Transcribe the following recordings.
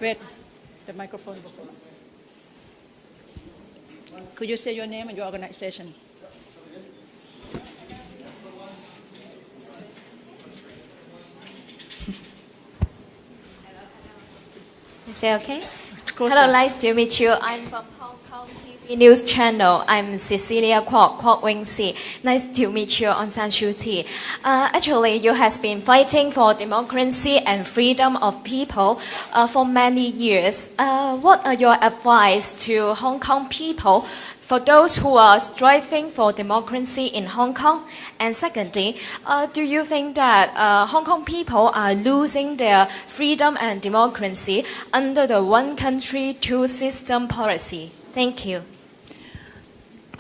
Wait, the microphone. Could you say your name and your organization? Is it okay? Hello, nice to meet you. I'm from Hong Kong TV News Channel. I'm Cecilia Kwok Wing Si. Nice to meet you, Aung San Suu Kyi. Actually, you have been fighting for democracy and freedom of people for many years. What are your advice to Hong Kong people for those who are striving for democracy in Hong Kong? And secondly, do you think that Hong Kong people are losing their freedom and democracy under the one country, two system policy? Thank you.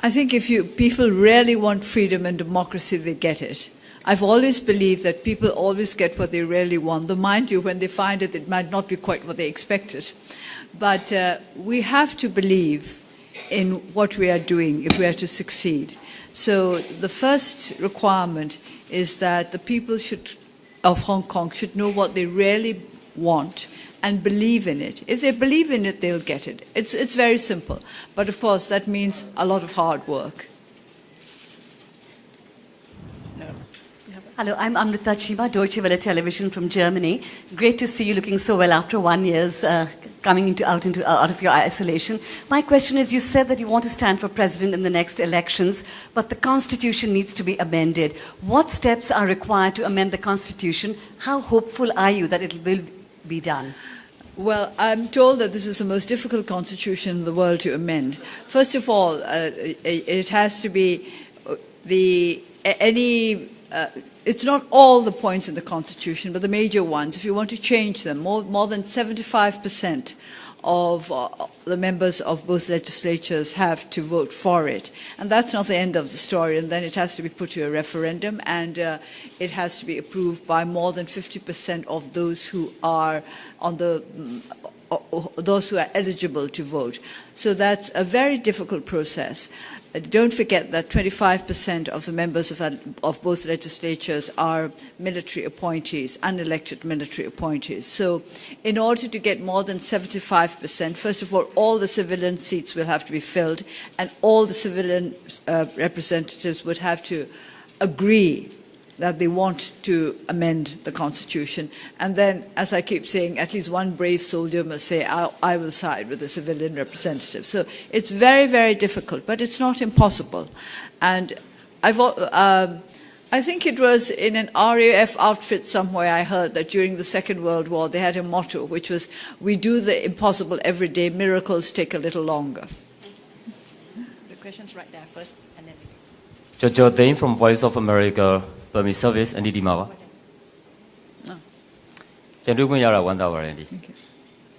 I think if people really want freedom and democracy, they get it. I've always believed that people always get what they really want. Though, mind you, when they find it, it might not be quite what they expected. But we have to believe in what we are doing if we are to succeed. So the first requirement is that the people of Hong Kong should know what they really want and believe in it. If they believe in it, they'll get it. It's very simple. But of course, that means a lot of hard work. Hello, I'm Amrita Chima, Deutsche Welle Television from Germany. Great to see you looking so well after 1 year coming out of your isolation. My question is, you said that you want to stand for president in the next elections, but the constitution needs to be amended. What steps are required to amend the constitution? How hopeful are you that it will be done? Well, I'm told that this is the most difficult constitution in the world to amend. First of all, it has to be it's not all the points in the Constitution, but the major ones. If you want to change them, more than 75% of the members of both legislatures have to vote for it. And that's not the end of the story. And then it has to be put to a referendum, and it has to be approved by more than 50% of those who are those who are eligible to vote. So that's a very difficult process. Don't forget that 25% of the members of both legislatures are military appointees, unelected military appointees. So in order to get more than 75%, first of all the civilian seats will have to be filled, and all the civilian representatives would have to agree that they want to amend the Constitution. And then, as I keep saying, at least one brave soldier must say, I will side with the civilian representative. So it's very, very difficult, but it's not impossible. And I think it was in an RAF outfit somewhere I heard that during the Second World War they had a motto, which was, we do the impossible every day, miracles take a little longer. The question's right there first, and then... Jojo Dane from Voice of America, Burmese Service, and Dimawa.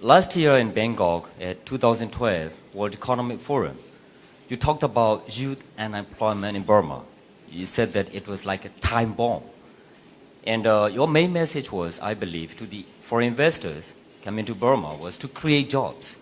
Last year in Bangkok at 2012 World Economic Forum, you talked about youth unemployment in Burma. You said that it was like a time bomb. And your main message was, I believe, to the foreign investors coming to Burma was to create jobs.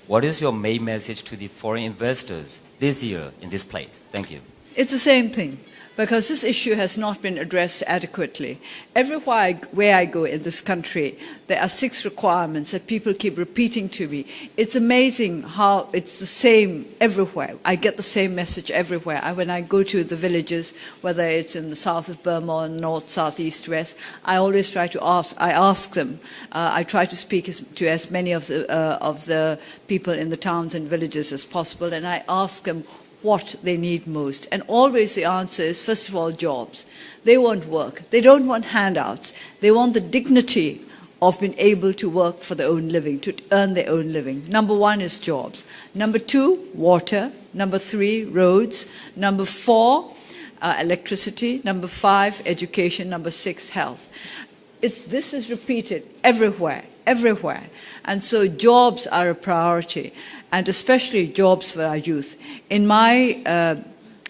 What is your main message to the foreign investors this year in this place? Thank you. It's the same thing, because this issue has not been addressed adequately. Everywhere where I go in this country, there are 6 requirements that people keep repeating to me. It's amazing how it's the same everywhere. I get the same message everywhere. When I go to the villages, whether it's in the south of Burma or north, south, east, west, I always try to ask them. I try to speak to as many of the people in the towns and villages as possible, and I ask them what they need most. And always the answer is, first of all, jobs. They want work. They don't want handouts. They want the dignity of being able to work for their own living, to earn their own living. Number 1 is jobs. Number 2, water. Number 3, roads. Number 4, electricity. Number 5, education. Number 6, health. This is repeated everywhere. And so jobs are a priority, and especially jobs for our youth. In my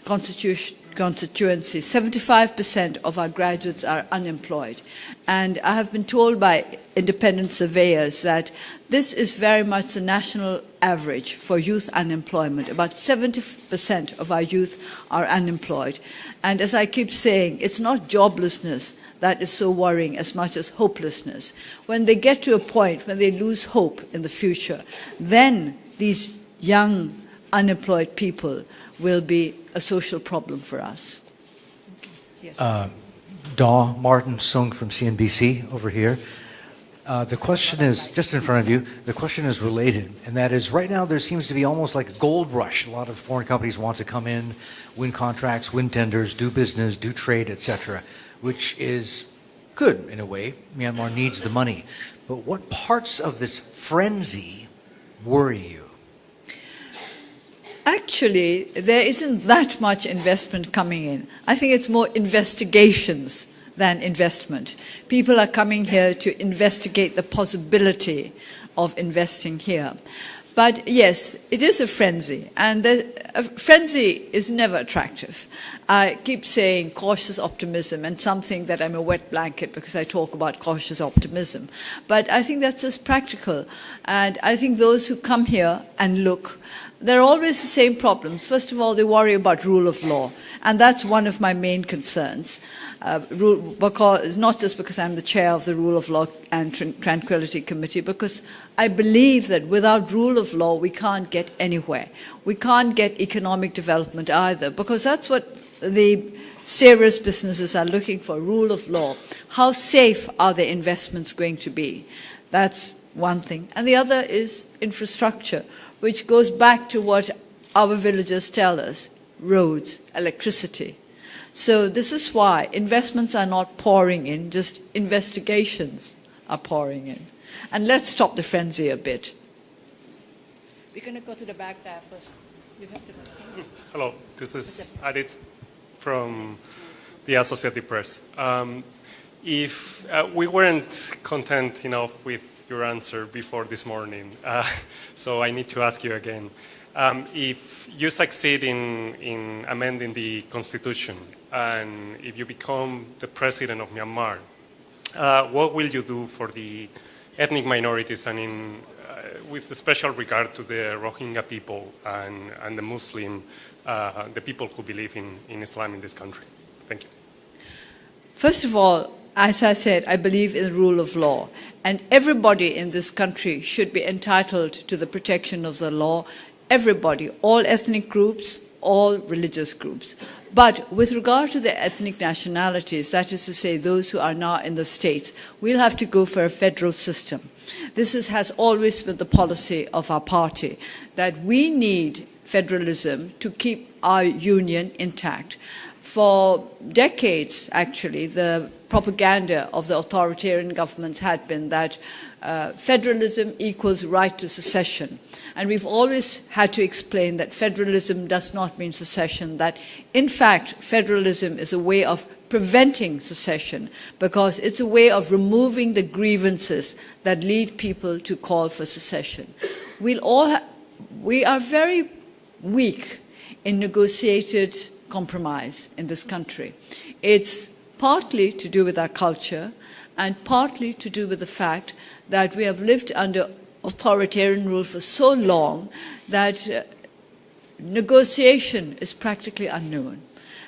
constitution, constituency, 75% of our graduates are unemployed. And I have been told by independent surveyors that this is very much the national average for youth unemployment. About 70% of our youth are unemployed. And as I keep saying, it's not joblessness that is so worrying as much as hopelessness. When they get to a point when they lose hope in the future, then these young unemployed people will be a social problem for us. Yes. Daw Martin Sung from CNBC over here. The question is, just in front of you, the question is related, and that is, right now there seems to be almost like a gold rush. A lot of foreign companies want to come in, win contracts, win tenders, do business, do trade, etc., which is good in a way. Myanmar needs the money. But what parts of this frenzy worry you? Actually, there isn't that much investment coming in. I think it's more investigations than investment. People are coming here to investigate the possibility of investing here. But yes, it is a frenzy, and a frenzy is never attractive. I keep saying cautious optimism, and something that I'm a wet blanket because I talk about cautious optimism. But I think that's just practical, and I think those who come here and look, there are always the same problems. First of all, they worry about rule of law, and that's one of my main concerns. Because, not just because I'm the chair of the Rule of Law and Tranquility Committee, because I believe that without rule of law, we can't get anywhere. We can't get economic development either, because that's what the serious businesses are looking for, rule of law. How safe are their investments going to be? That's one thing. And the other is infrastructure, which goes back to what our villagers tell us, roads, electricity. So this is why investments are not pouring in, just investigations are pouring in. And let's stop the frenzy a bit. We're going to go to the back there first. You have to go. Hello, this is Adit from the Associated Press. If we weren't content enough with your answer before this morning, so I need to ask you again. If you succeed in amending the Constitution, and if you become the president of Myanmar, what will you do for the ethnic minorities, and with special regard to the Rohingya people and the Muslim, the people who believe in Islam in this country? Thank you. First of all, as I said, I believe in the rule of law, and everybody in this country should be entitled to the protection of the law. Everybody, all ethnic groups, all religious groups. But with regard to the ethnic nationalities, that is to say those who are now in the states, we'll have to go for a federal system. This has always been the policy of our party, that we need federalism to keep our union intact. For decades, actually, the propaganda of the authoritarian governments had been that federalism equals right to secession. And we've always had to explain that federalism does not mean secession, that in fact federalism is a way of preventing secession because it's a way of removing the grievances that lead people to call for secession. We are very weak in negotiated compromise in this country. It's partly to do with our culture and partly to do with the fact that we have lived under authoritarian rule for so long that negotiation is practically unknown.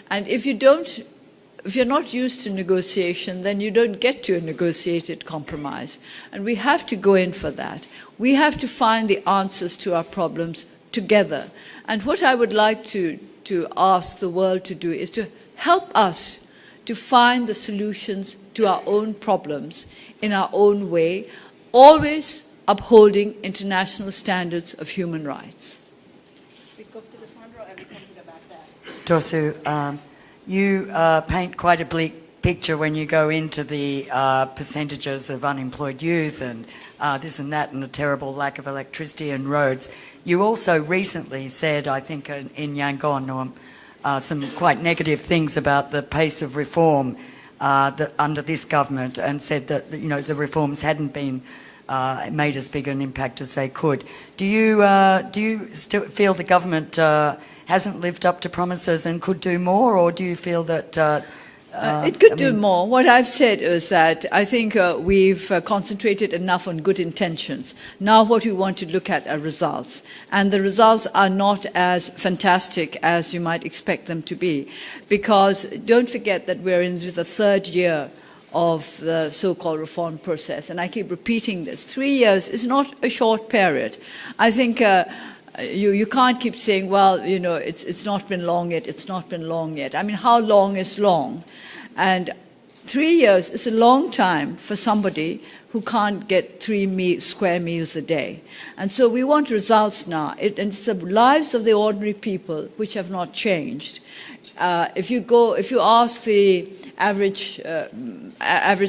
And if you're not used to negotiation, then you don't get to a negotiated compromise. And we have to go in for that. We have to find the answers to our problems together. And what I would like to ask the world to do is to help us to find the solutions to our own problems in our own way, always upholding international standards of human rights. We go to the front row and we come to the back there. Tosu, you paint quite a bleak picture when you go into the percentages of unemployed youth and this and that and the terrible lack of electricity and roads. You also recently said, I think in Yangon, some quite negative things about the pace of reform under this government, and said that the reforms hadn't been made as big an impact as they could. Do you still feel the government hasn't lived up to promises and could do more, or do you feel that it could do more. What I've said is that I think we've concentrated enough on good intentions. Now what we want to look at are results. And the results are not as fantastic as you might expect them to be. Because don't forget that we're into the third year of the so-called reform process. And I keep repeating this. 3 years is not a short period. I think you can't keep saying, well, you know, it's not been long yet, it's not been long yet. I mean, how long is long? And 3 years is a long time for somebody who can't get 3 square meals a day. And so we want results now. And it's the lives of the ordinary people which have not changed. If you ask the average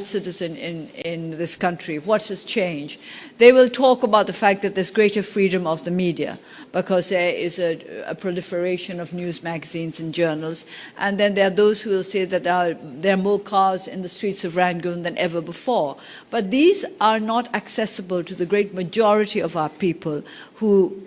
citizen in this country what has changed, they will talk about the fact that there's greater freedom of the media because there is a proliferation of news magazines and journals. And then there are those who will say that there are more cars in the streets of Rangoon than ever before. But these are not accessible to the great majority of our people who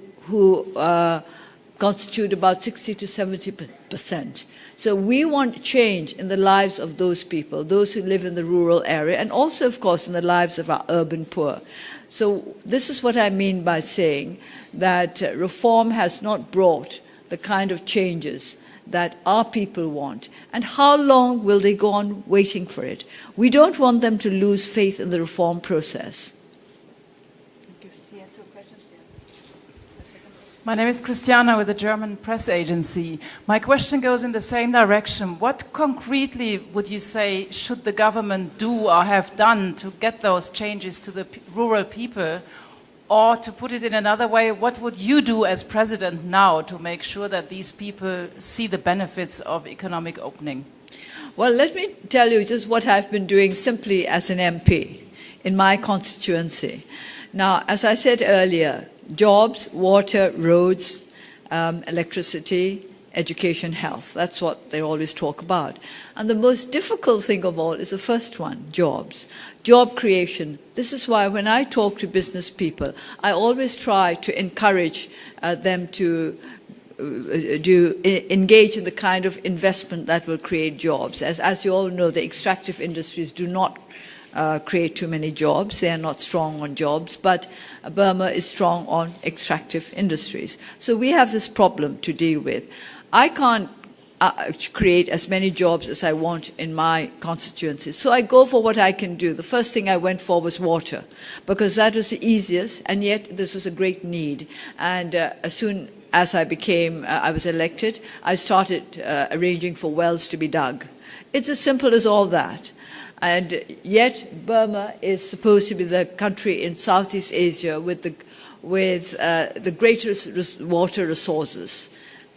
constitute about 60 to 70%. So we want change in the lives of those people, those who live in the rural area, and also, of course, in the lives of our urban poor. So this is what I mean by saying that reform has not brought the kind of changes that our people want. And how long will they go on waiting for it? We don't want them to lose faith in the reform process. My name is Christiana with the German press agency. My question goes in the same direction. What concretely would you say should the government do or have done to get those changes to the rural people? Or to put it in another way, what would you do as president now to make sure that these people see the benefits of economic opening? Well, let me tell you just what I've been doing simply as an MP in my constituency. Now, as I said earlier, jobs, water, roads, electricity, education, health. That's what they always talk about. And the most difficult thing of all is the first one, jobs. Job creation. This is why when I talk to business people, I always try to encourage them to engage in the kind of investment that will create jobs. As you all know, the extractive industries do not create too many jobs. They are not strong on jobs, but Burma is strong on extractive industries. So we have this problem to deal with. I can't create as many jobs as I want in my constituency. So I go for what I can do. The first thing I went for was water, because that was the easiest, and yet this was a great need. And as soon as I was elected, I started arranging for wells to be dug. It's as simple as all that. And yet Burma is supposed to be the country in Southeast Asia with the greatest water resources.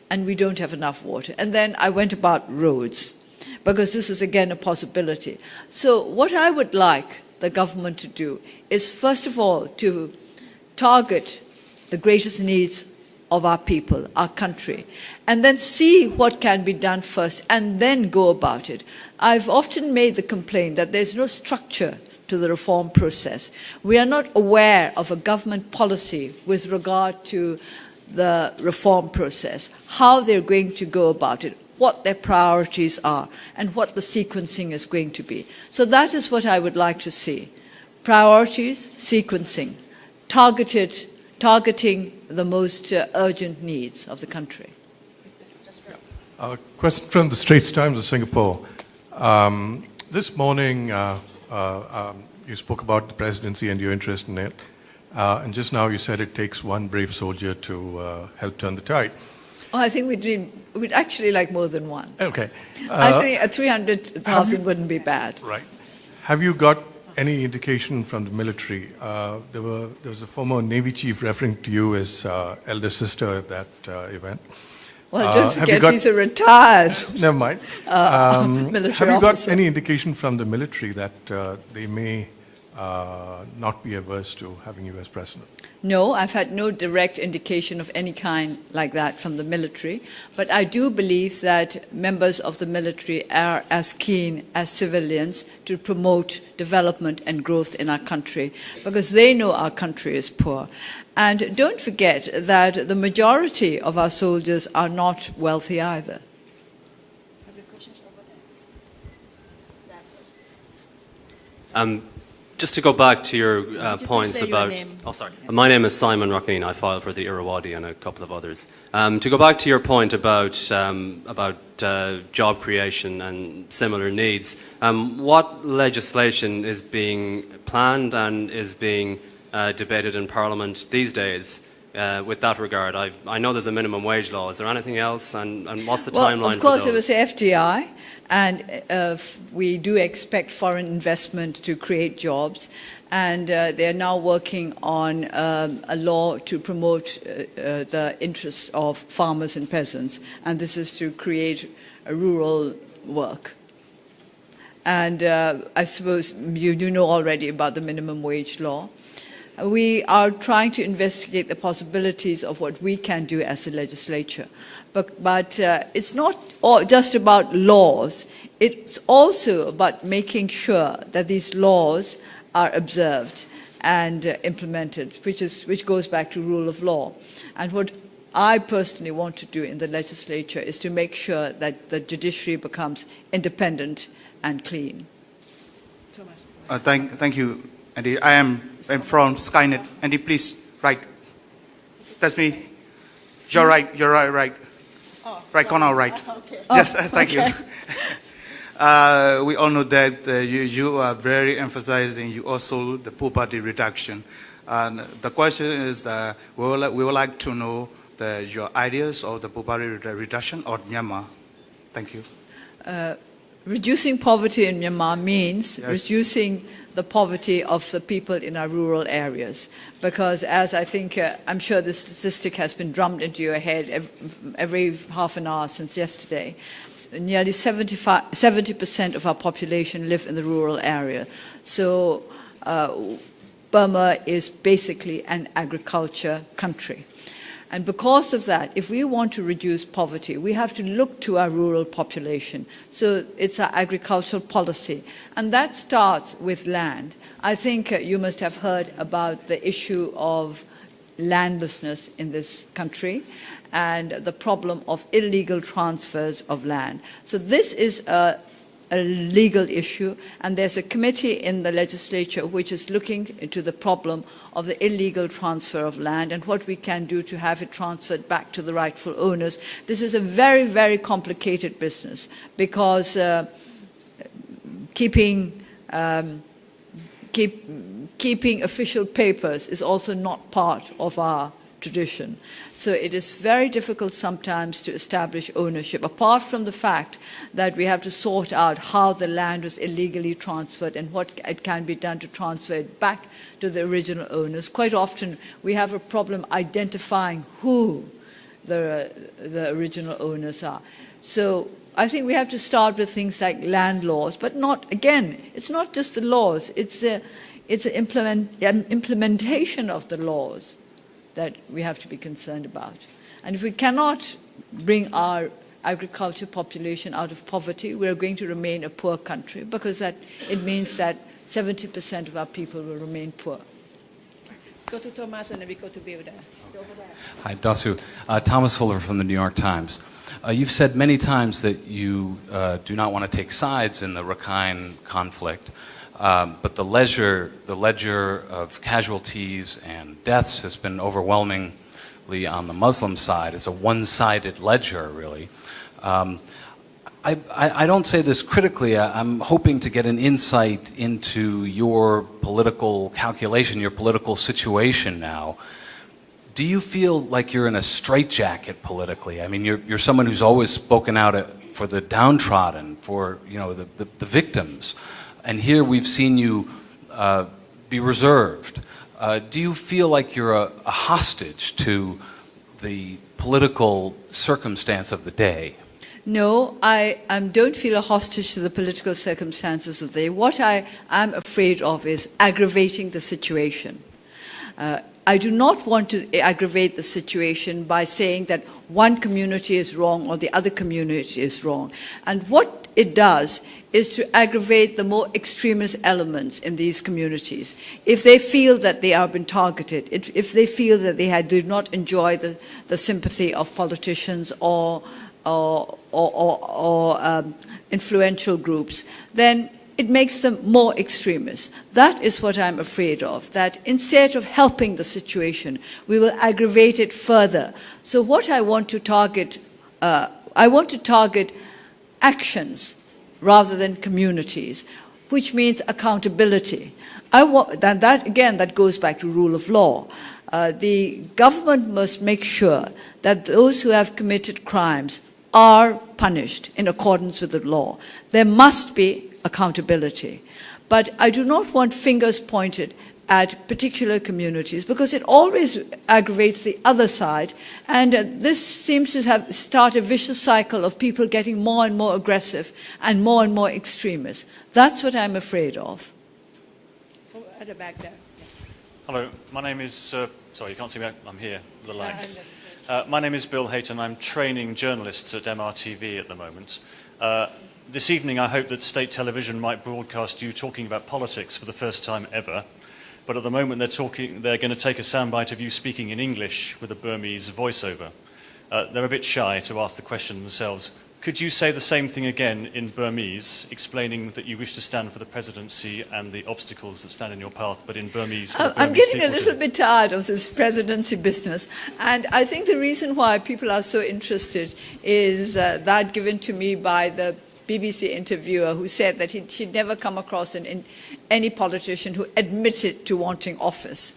And we don't have enough water. And then I went about roads, because this was again a possibility. So what I would like the government to do is, first of all, to target the greatest needs of our people, our country, and then see what can be done first, and then go about it. I've often made the complaint that there's no structure to the reform process. We are not aware of a government policy with regard to the reform process, how they're going to go about it, what their priorities are, and what the sequencing is going to be. So that is what I would like to see. Priorities, sequencing, targeting the most urgent needs of the country. Question from the Straits Times of Singapore. This morning, you spoke about the presidency and your interest in it. And just now you said it takes one brave soldier to help turn the tide. Oh, I think we'd actually like more than one. Okay. I think 300,000 wouldn't be bad. Right. Have you got any indication from the military? There was a former Navy chief referring to you as elder sister at that event. Well, don't forget he's a retired never mind. military Have you got officer. any indication from the military that they may not be averse to having you as president? No, I've had no direct indication of any kind like that from the military, but I do believe that members of the military are as keen as civilians to promote development and growth in our country, because they know our country is poor. And don't forget that the majority of our soldiers are not wealthy either. Just to go back to your points about... Oh, sorry. My name is Simon Rocklin. I filed for the Irrawaddy and a couple of others. To go back to your point about job creation and similar needs, what legislation is being planned and is being debated in Parliament these days with that regard? I know there's a minimum wage law. Is there anything else? And what's the timeline for those? Of course, there was the FDI. And we do expect foreign investment to create jobs. And they are now working on a law to promote the interests of farmers and peasants. And this is to create a rural work. And I suppose you do know already about the minimum wage law. We are trying to investigate the possibilities of what we can do as a legislature. But it's not just about laws. It's also about making sure that these laws are observed and implemented, which goes back to rule of law. And what I personally want to do in the legislature is to make sure that the judiciary becomes independent and clean. Thomas. Thank you, Andy. I'm from Skynet. Andy, please, right. That's me. You're right. You're right. Oh, right corner, right. Okay. Yes, thank you. We all know that you are very emphasizing you also the poverty reduction. And the question is that we would like to know your ideas of the poverty reduction of Myanmar. Thank you. Reducing poverty in Myanmar means reducing the poverty of the people in our rural areas. Because as I think, I'm sure this statistic has been drummed into your head every half an hour since yesterday, nearly 70% of our population live in the rural area. So Burma is basically an agriculture country. And because of that, if we want to reduce poverty, we have to look to our rural population. So it's our agricultural policy. And that starts with land. I think you must have heard about the issue of landlessness in this country and the problem of illegal transfers of land. So this is a legal issue, and there's a committee in the legislature which is looking into the problem of the illegal transfer of land and what we can do to have it transferred back to the rightful owners. This is a very, very complicated business because keeping official papers is also not part of our tradition. So it is very difficult sometimes to establish ownership, apart from the fact that we have to sort out how the land was illegally transferred and what it can be done to transfer it back to the original owners. Quite often we have a problem identifying who the original owners are. So I think we have to start with things like land laws, but not, again, it's not just the laws, it's the implementation of the laws that we have to be concerned about. And if we cannot bring our agriculture population out of poverty, we are going to remain a poor country, because it means that 70% of our people will remain poor. Go to Thomas and then we go to Bilda. Hi, Dasu. Thomas Fuller from the New York Times. You've said many times that you do not want to take sides in the Rakhine conflict. But the ledger of casualties and deaths has been overwhelmingly on the Muslim side. It's a one-sided ledger, really. I don't say this critically. I'm hoping to get an insight into your political calculation, your political situation now. Do you feel like you're in a straitjacket politically? I mean, you're someone who's always spoken out for the downtrodden, for the victims. And here we've seen you be reserved. Do you feel like you're a hostage to the political circumstance of the day? No, I don't feel a hostage to the political circumstances of the day. What I am afraid of is aggravating the situation. I do not want to aggravate the situation by saying that one community is wrong or the other community is wrong. And what it does is to aggravate the more extremist elements in these communities. If they feel that they have been targeted, if they feel that they do not enjoy the sympathy of politicians or influential groups, then it makes them more extremist. That is what I'm afraid of, that instead of helping the situation, we will aggravate it further. So what I want to target, actions rather than communities, which means accountability. That goes back to rule of law. The government must make sure that those who have committed crimes are punished in accordance with the law. There must be accountability. But I do not want fingers pointed at particular communities because it always aggravates the other side, and this seems to start a vicious cycle of people getting more and more aggressive and more extremist. That's what I'm afraid of. Oh, at the back there. Hello, my name is, sorry, you can't see me, I'm here, the lights. My name is Bill Hayton, I'm training journalists at MRTV at the moment. This evening I hope that state television might broadcast you talking about politics for the first time ever, but at the moment they're going to take a soundbite of you speaking in English with a Burmese voiceover. They're a bit shy to ask the question themselves. Could you say the same thing again in Burmese, explaining that you wish to stand for the presidency and the obstacles that stand in your path, but in Burmese? I'm getting a little bit tired of this presidency business, and I think the reason why people are so interested is that given to me by the BBC interviewer who said that she'd never come across any politician who admitted to wanting office.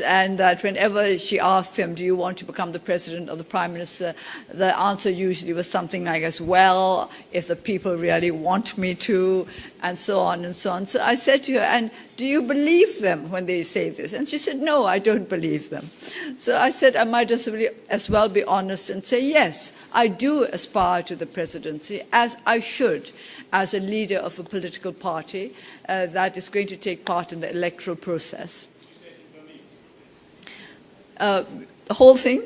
And that whenever she asked him, do you want to become the president or the prime minister, the answer usually was something like, well, if the people really want me to, and so on and so on. So I said to her, and do you believe them when they say this? And she said, no, I don't believe them. So I said, I might as well be honest and say, yes, I do aspire to the presidency, as I should, as a leader of a political party that is going to take part in the electoral process. The whole thing?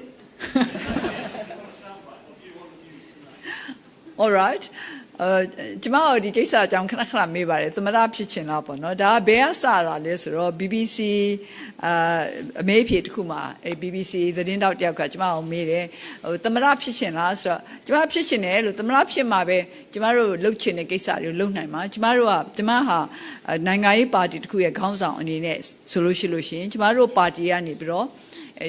All right. ကျမတို့ဒီကိစ္စအကြောင်းခဏခဏမေးပါတယ်သမရဖြစ်ချင်လားပေါ့နော်ဒါဘယ်ကစတာလဲဆိုတော့ BBC အမေးဖြေတစ်ခုမှာ BBC သတင်းတောက်တယောက်ကကျမကိုမေးတယ်သမရဖြစ်ချင်လားဆိုတော့ကျမဖြစ်ချင်တယ်လို့သမရဖြစ်မှာပဲကျမတို့လှုပ်ချင်တဲ့ကိစ္စတွေကိုလုပ်နိုင်မှာကျမဟာနိုင်ငံရေးပါတီတစ်ခုရဲ့ခေါင်းဆောင်အနေနဲ့ဆိုလို့ရှိရင်ကျမတို့ပါတီကနေပြီးတော့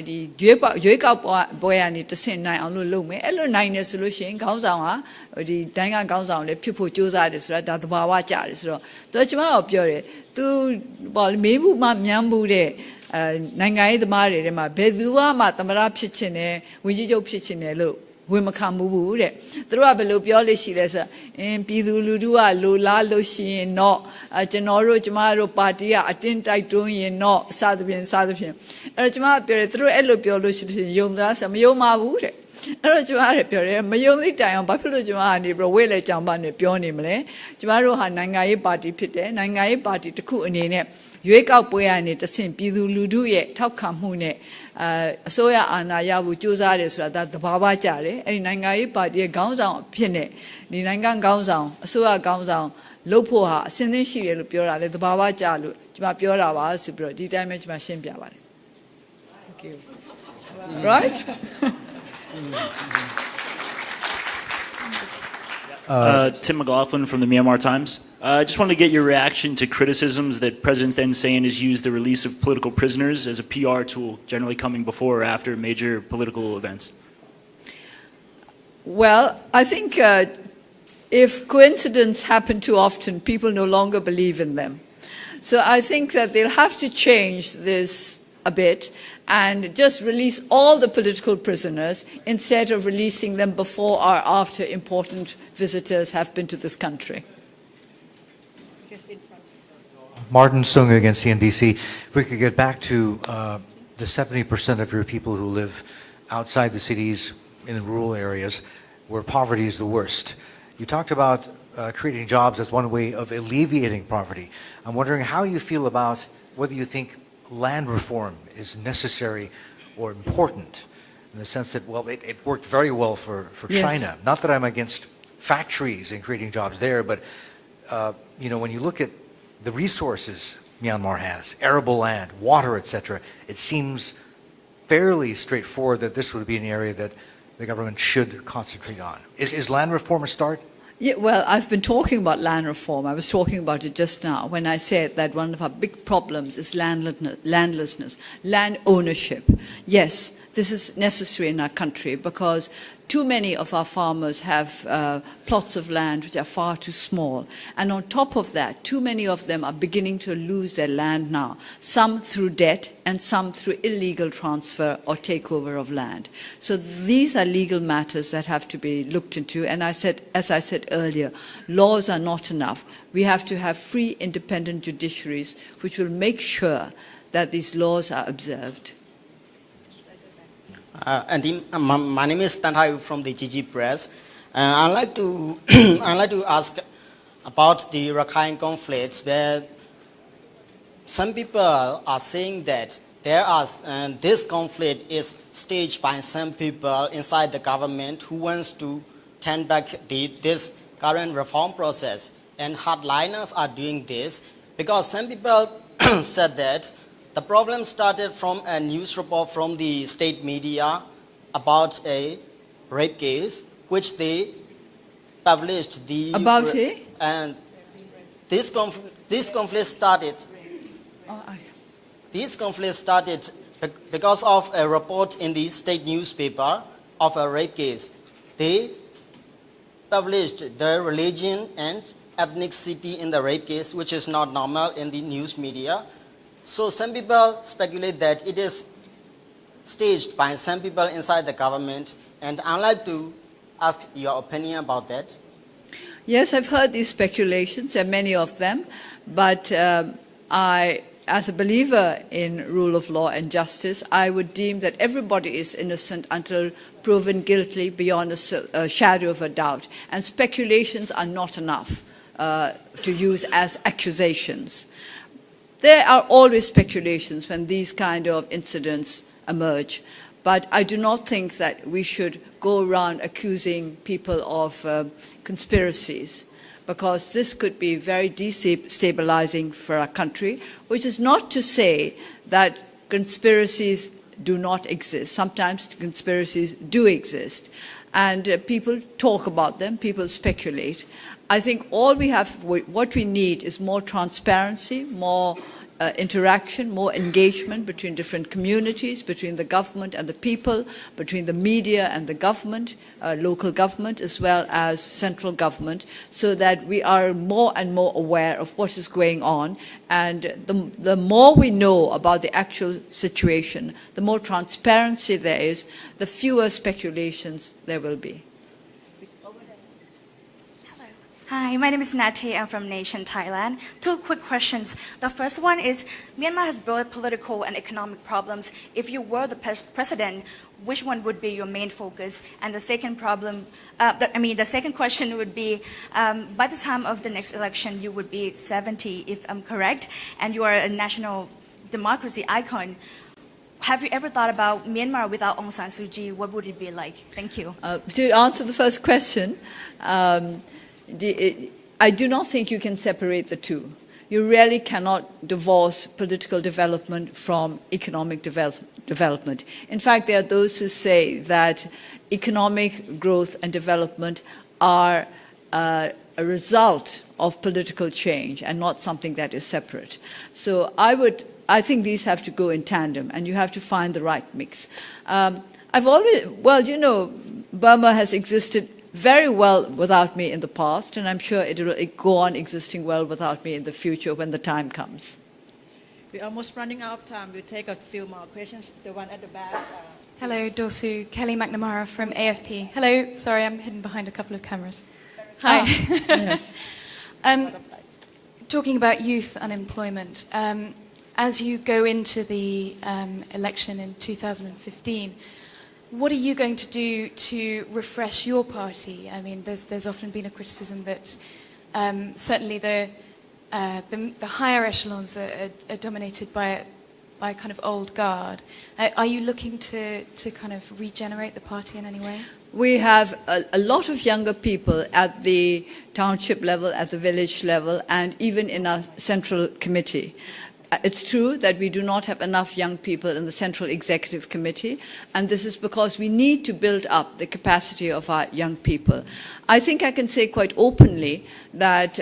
ဒီရွေးကောက်ပွဲကနေတဆင့်နိုင်အောင်လို့လုပ်မယ်အဲ့လိုနိုင်နေဆိုလို့ရှိရင်ခေါင်းဆောင်ဟာဒီတိုင်းကခေါင်းဆောင်လည်းဖြစ်ဖို့ကြိုးစားတယ်ဆိုတာဒါသဘာဝကျတယ်ဆိုတော့သူကကျမကိုပြောတယ်သူမေးမှုမှမြန်းမှုတဲ့နိုင်ငံရေးသမားတွေထဲမှာဘယ်သူမှသမရဖြစ်ချင်တယ်ဝင်ကြီးချုပ်ဖြစ်ချင်တယ်လို့ဝင်မခံဘူးတဲ့သူတို့ကဘယ်လိုပြောလို့ရှိလဲဆိုပြည်သူလူထုကလိုလားလို့ရှိရင်တော့ကျမတို့ပါတီကအတင်းတိုက်တွန်းရင်တော့စသဖြင့်အဲ့တော့ကျမပြောတယ်သူတို့အဲ့လိုပြောလို့ရှိရင်ယုံသလားဆိုမယုံပါဘူးတဲ့အဲ့တော့ကျမကပြောတယ်မယုံသိတိုင်အောင်ဘာဖြစ်လို့ကျမကနေပြီးဝဲလေကြောင်ပါနဲ့ပြောနေမလဲကျမတို့ဟာနိုင်ငံရေးပါတီဖြစ်တယ်နိုင်ငံရေးပါတီတစ်ခုအနေနဲ့ရွေးကောက်ပွဲကနေတဆင့်ပြည်သူလူထုရဲ့ထောက်ခံမှုနဲ့အစိုးရအာဏာရဖို့ကြိုးစားတယ်ဆိုတာဒါသဘာဝကျတယ်အဲ့ဒီနိုင်ငံရေးပါတီရဲ့ခေါင်းဆောင်အဖြစ်နဲ့ဒီနိုင်ငံခေါင်းဆောင်အစိုးရခေါင်းဆောင်လုပ်ဖို့ဟာအစဉ်သင်းရှိတယ်လို့ပြောတာလေသဘာဝကျလို့ကျမပြောတာပါဆိုပြီးတော့ဒီတိုင်းပဲကျမရှင်းပြပါတယ် Thank you Right Tim McLaughlin from the Myanmar Times. I just wanted to get your reaction to criticisms that President Thein Sein has used the release of political prisoners as a PR tool, generally coming before or after major political events. Well, I think if coincidences happen too often, people no longer believe in them. So I think that they'll have to change this a bit and just release all the political prisoners instead of releasing them before or after important visitors have been to this country. Martin Sung against CNBC. If we could get back to the 70% of your people who live outside the cities in the rural areas, where poverty is the worst. You talked about creating jobs as one way of alleviating poverty. I'm wondering how you feel about whether you think land reform is necessary or important, in the sense that, well, it worked very well for Yes. China. Not that I'm against factories and creating jobs there, but when you look at the resources Myanmar has, arable land, water, etc., it seems fairly straightforward that this would be an area that the government should concentrate on. Is land reform a start? Yeah, well, I've been talking about land reform. I was talking about it just now when I said that one of our big problems is landlessness, land ownership. Yes, this is necessary in our country because too many of our farmers have plots of land which are far too small. And on top of that, too many of them are beginning to lose their land now, some through debt and some through illegal transfer or takeover of land. So these are legal matters that have to be looked into. And as I said earlier, laws are not enough. We have to have free, independent judiciaries which will make sure that these laws are observed. My name is Tanhai from the GG Press. I'd like to ask about the Rakhine conflicts, where some people are saying that this conflict is staged by some people inside the government who wants to turn back this current reform process. And hardliners are doing this because some people said that the problem started from a news report from the state media about a rape case, which they published. And this conflict started. This conflict started because of a report in the state newspaper of a rape case. They published the religion and ethnicity in the rape case, which is not normal in the news media. So some people speculate that it is staged by some people inside the government, and I'd like to ask your opinion about that. Yes, I've heard these speculations, there are many of them, but I, as a believer in rule of law and justice, I would deem that everybody is innocent until proven guilty beyond a shadow of a doubt, and speculations are not enough to use as accusations. There are always speculations when these kind of incidents emerge, but I do not think that we should go around accusing people of conspiracies, because this could be very destabilizing for our country, which is not to say that conspiracies do not exist. Sometimes conspiracies do exist, and people talk about them, people speculate. I think what we need is more transparency, more interaction, more engagement between different communities, between the government and the people, between the media and the government, local government as well as central government, so that we are more and more aware of what is going on. And the more we know about the actual situation, the more transparency there is, the fewer speculations there will be. Hi, my name is Nati. I'm from Nation, Thailand. Two quick questions. The first one is, Myanmar has both political and economic problems. If you were the president, which one would be your main focus? And the second the second question would be, by the time of the next election, you would be 70, if I'm correct, and you are a national democracy icon. Have you ever thought about Myanmar without Aung San Suu Kyi? What would it be like? Thank you. To answer the first question, I do not think you can separate the two. You really cannot divorce political development from economic development. In fact, there are those who say that economic growth and development are a result of political change and not something that is separate. So I think these have to go in tandem, and you have to find the right mix. Burma has existed very well without me in the past, and I'm sure it will go on existing well without me in the future when the time comes. We're almost running out of time. We'll take a few more questions. The one at the back. Hello, Dorsu. Kelly McNamara from AFP. Hello. Sorry, I'm hidden behind a couple of cameras. Hi. Yes. Talking about youth unemployment, as you go into the election in 2015, what are you going to do to refresh your party? I mean, there's often been a criticism that certainly the higher echelons are dominated by a kind of old guard. Are you looking to kind of regenerate the party in any way? We have a lot of younger people at the township level, at the village level, and even in our central committee. It's true that we do not have enough young people in the Central Executive Committee, and this is because we need to build up the capacity of our young people. I think I can say quite openly that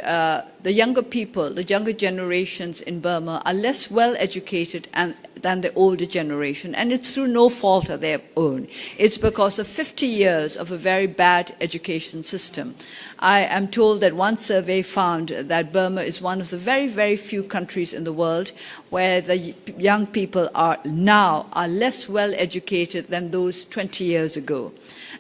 the younger people, the younger generations in Burma are less well educated than the older generation, and it's through no fault of their own. It's because of 50 years of a very bad education system. I am told that one survey found that Burma is one of the very, very few countries in the world where the young people are less well educated than those 20 years ago.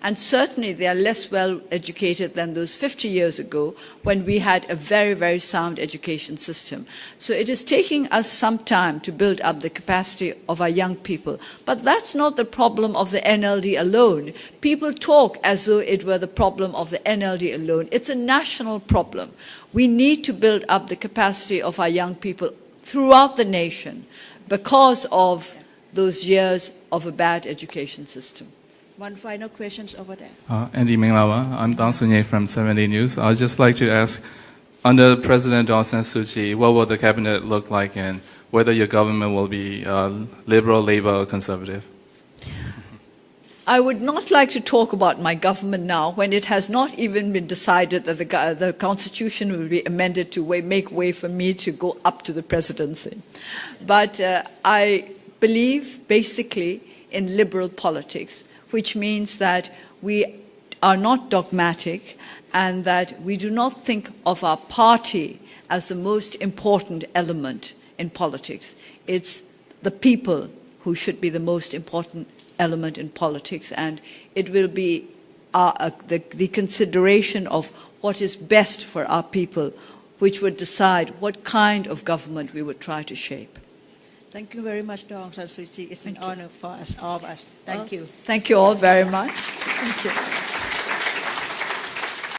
And certainly they are less well educated than those 50 years ago when we had a very, very sound education system. So it is taking us some time to build up the capacity of our young people. But that's not the problem of the NLD alone. People talk as though it were the problem of the NLD alone. It's a national problem. We need to build up the capacity of our young people throughout the nation because of those years of a bad education system. One final question over there. Andy Minglawa, I'm Daw Aung from 70 News. I'd just like to ask, under President Daw Suu Kyi, what will the cabinet look like and whether your government will be liberal, Labour or Conservative? I would not like to talk about my government now when it has not even been decided that the Constitution will be amended to make way for me to go up to the presidency. But I believe basically in liberal politics, which means that we are not dogmatic and that we do not think of our party as the most important element in politics. It's the people who should be the most important element in politics, and it will be the consideration of what is best for our people which would decide what kind of government we would try to shape. Thank you very much, Daw Aung San Suu Kyi. It's an honor for us, all of us. Thank you. Thank you all very much. Thank you.